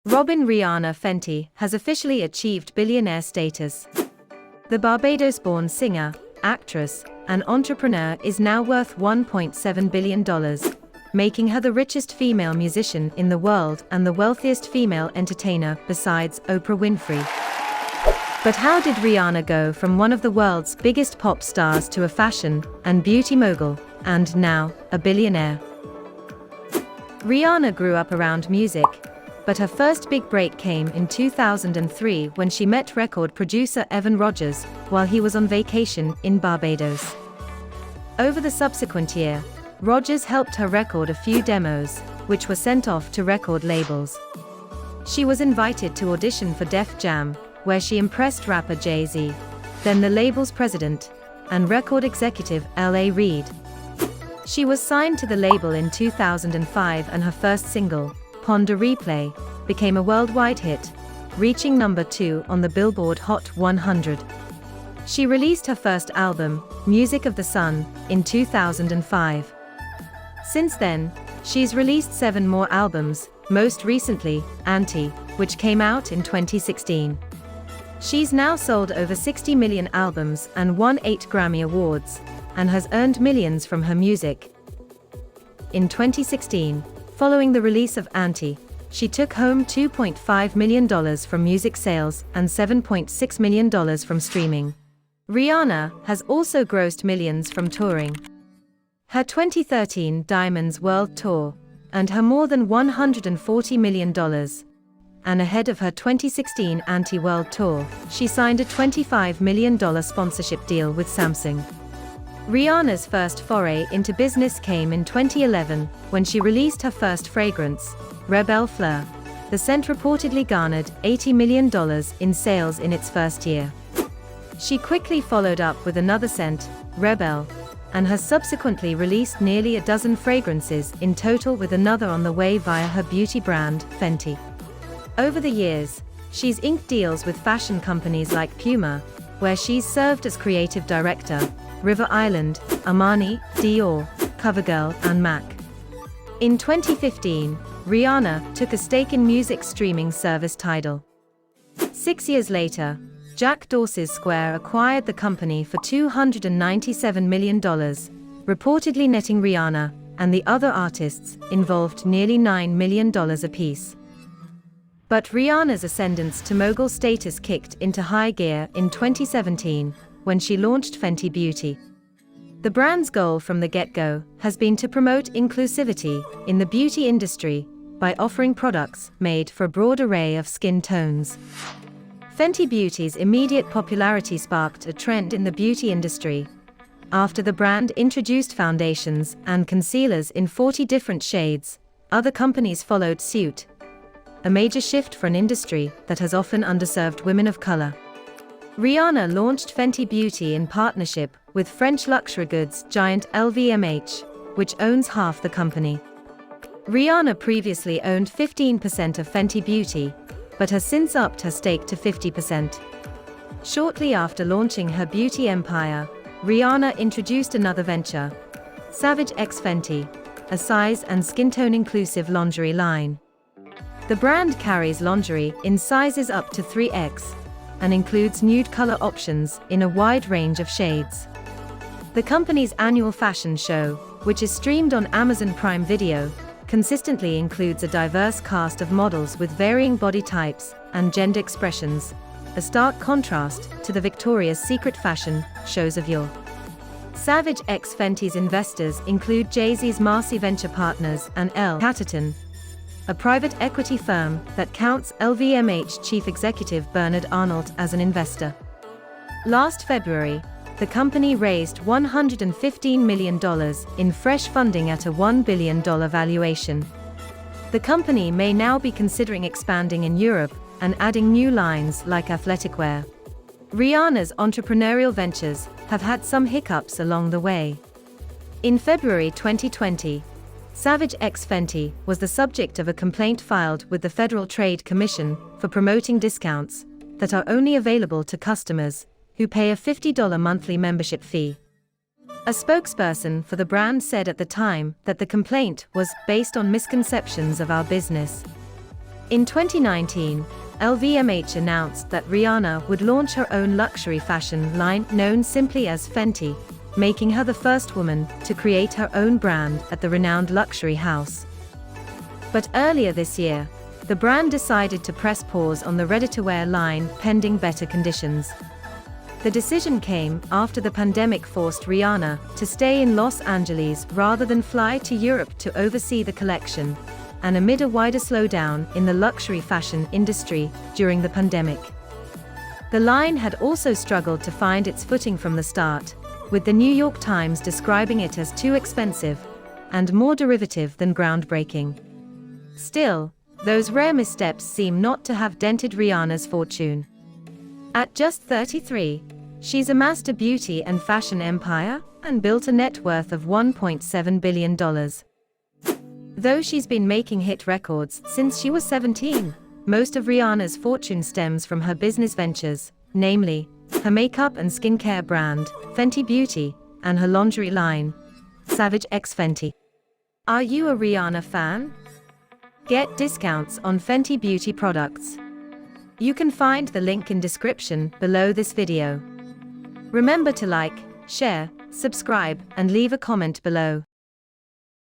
Robin Rihanna Fenty has officially achieved billionaire status. The Barbados-born singer, actress, and entrepreneur is now worth $1.7 billion, making her the richest female musician in the world and the wealthiest female entertainer besides Oprah Winfrey. But how did Rihanna go from one of the world's biggest pop stars to a fashion and beauty mogul, and now, a billionaire? Rihanna grew up around music, but her first big break came in 2003 when she met record producer Evan Rogers while he was on vacation in Barbados. Over the subsequent year, Rogers helped her record a few demos, which were sent off to record labels. She was invited to audition for Def Jam, where she impressed rapper Jay-Z, then the label's president, and record executive L.A. Reid. She was signed to the label in 2005 and her first single, Pond a Replay, became a worldwide hit, reaching number 2 on the Billboard Hot 100. She released her first album, Music of the Sun, in 2005. Since then, she's released 7 more albums, most recently, Anti, which came out in 2016. She's now sold over 60 million albums and won 8 Grammy Awards, and has earned millions from her music. In 2016, following the release of Anti, she took home $2.5 million from music sales and $7.6 million from streaming. Rihanna has also grossed millions from touring. Her 2013 Diamonds World Tour earned her more than $140 million. And ahead of her 2016 Anti-World Tour, she signed a $25 million sponsorship deal with Samsung. Rihanna's first foray into business came in 2011, when she released her first fragrance, Rebelle Fleur. The scent reportedly garnered $80 million in sales in its first year. She quickly followed up with another scent, Rebelle, and has subsequently released nearly a dozen fragrances in total, with another on the way via her beauty brand, Fenty. Over the years, she's inked deals with fashion companies like Puma, where she's served as creative director, River Island, Armani, Dior, CoverGirl, and MAC. In 2015, Rihanna took a stake in music streaming service Tidal. 6 years later, Jack Dorsey's Square acquired the company for $297 million, reportedly netting Rihanna and the other artists involved nearly $9 million apiece. But Rihanna's ascendance to mogul status kicked into high gear in 2017, when she launched Fenty Beauty. The brand's goal from the get-go has been to promote inclusivity in the beauty industry by offering products made for a broad array of skin tones. Fenty Beauty's immediate popularity sparked a trend in the beauty industry. After the brand introduced foundations and concealers in 40 different shades, other companies followed suit. A major shift for an industry that has often underserved women of color. Rihanna launched Fenty Beauty in partnership with French luxury goods giant LVMH, which owns half the company. Rihanna previously owned 15% of Fenty Beauty, but has since upped her stake to 50%. Shortly after launching her beauty empire, Rihanna introduced another venture, Savage X Fenty, a size and skin tone inclusive lingerie line. The brand carries lingerie in sizes up to 3X, and includes nude color options in a wide range of shades. The company's annual fashion show, which is streamed on Amazon Prime Video, consistently includes a diverse cast of models with varying body types and gender expressions, a stark contrast to the Victoria's Secret fashion shows of yore. Savage X Fenty's investors include Jay-Z's Marcy Venture Partners and L. Catterton, a private equity firm that counts LVMH chief executive Bernard Arnault as an investor. Last February, the company raised $115 million in fresh funding at a $1 billion valuation. The company may now be considering expanding in Europe and adding new lines like athletic wear. Rihanna's entrepreneurial ventures have had some hiccups along the way. In February 2020, Savage X Fenty was the subject of a complaint filed with the Federal Trade Commission for promoting discounts that are only available to customers who pay a $50 monthly membership fee. A spokesperson for the brand said at the time that the complaint was based on misconceptions of our business. In 2019, LVMH announced that Rihanna would launch her own luxury fashion line known simply as Fenty, making her the first woman to create her own brand at the renowned luxury house. But earlier this year, the brand decided to press pause on the ready-to-wear line pending better conditions. The decision came after the pandemic forced Rihanna to stay in Los Angeles rather than fly to Europe to oversee the collection, and amid a wider slowdown in the luxury fashion industry during the pandemic. The line had also struggled to find its footing from the start, with the New York Times describing it as too expensive and more derivative than groundbreaking. Still, those rare missteps seem not to have dented Rihanna's fortune. At just 33, she's amassed a beauty and fashion empire and built a net worth of $1.7 billion. Though she's been making hit records since she was 17, most of Rihanna's fortune stems from her business ventures, namely, her makeup and skincare brand, Fenty Beauty, and her lingerie line, Savage X Fenty. Are you a Rihanna fan? Get discounts on Fenty Beauty products. You can find the link in description below this video. Remember to like, share, subscribe, and leave a comment below.